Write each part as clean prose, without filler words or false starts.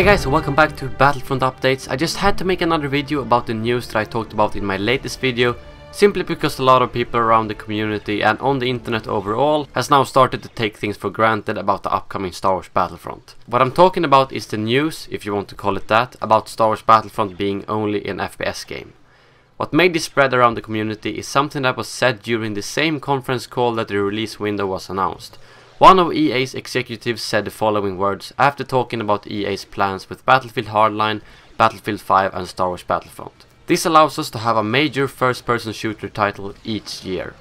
Hey guys, welcome back to Battlefront updates. I just had to make another video about the news that I talked about in my latest video, simply because a lot of people around the community and on the internet overall has now started to take things for granted about the upcoming Star Wars Battlefront. What I'm talking about is the news, if you want to call it that, about Star Wars Battlefront being only an FPS game. What made this spread around the community is something that was said during the same conference call that the release window was announced. One of EA's executives said the following words after talking about EA's plans with Battlefield Hardline, Battlefield 5 and Star Wars Battlefront. This allows us to have a major first-person shooter title each year.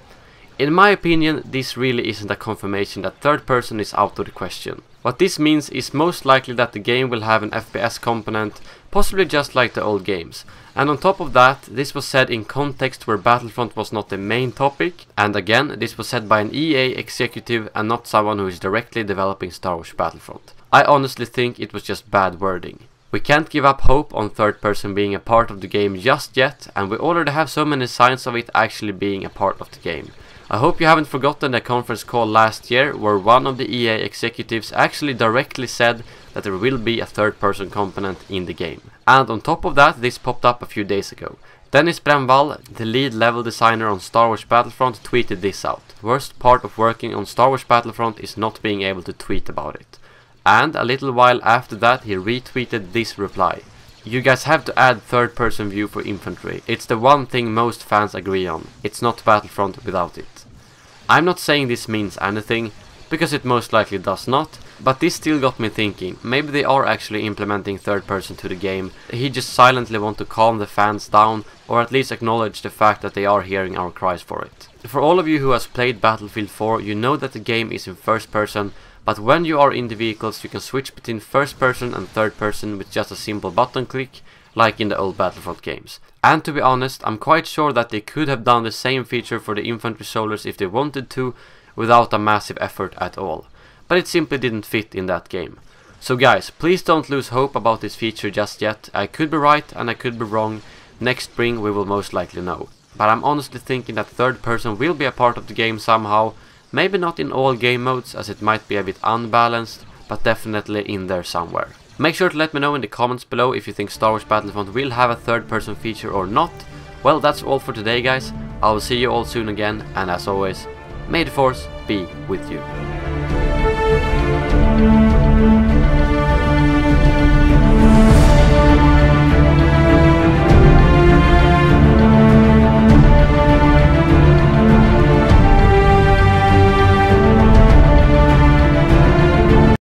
In my opinion, this really isn't a confirmation that third person is out of the question. What this means is most likely that the game will have an FPS component, possibly just like the old games. And on top of that, this was said in context where Battlefront was not the main topic, and again, this was said by an EA executive and not someone who is directly developing Star Wars Battlefront. I honestly think it was just bad wording. We can't give up hope on third person being a part of the game just yet, and we already have so many signs of it actually being a part of the game. I hope you haven't forgotten the conference call last year where one of the EA executives actually directly said that there will be a third person component in the game. And on top of that, this popped up a few days ago. Dennis Bramwall, the lead level designer on Star Wars Battlefront, tweeted this out. Worst part of working on Star Wars Battlefront is not being able to tweet about it. And a little while after that he retweeted this reply. You guys have to add third person view for infantry. It's the one thing most fans agree on. It's not Battlefront without it. I'm not saying this means anything, because it most likely does not, but this still got me thinking, maybe they are actually implementing third person to the game. He just silently want to calm the fans down, or at least acknowledge the fact that they are hearing our cries for it. For all of you who has played Battlefield 4, you know that the game is in first person, but when you are in the vehicles you can switch between first person and third person with just a simple button click, like in the old Battlefront games. And to be honest, I'm quite sure that they could have done the same feature for the infantry soldiers if they wanted to, without a massive effort at all. But it simply didn't fit in that game. So guys, please don't lose hope about this feature just yet. I could be right and I could be wrong. Next spring we will most likely know. But I'm honestly thinking that third person will be a part of the game somehow. Maybe not in all game modes, as it might be a bit unbalanced, but definitely in there somewhere. Make sure to let me know in the comments below if you think Star Wars Battlefront will have a third person feature or not. Well, that's all for today guys. I will see you all soon again, and as always, may the Force be with you.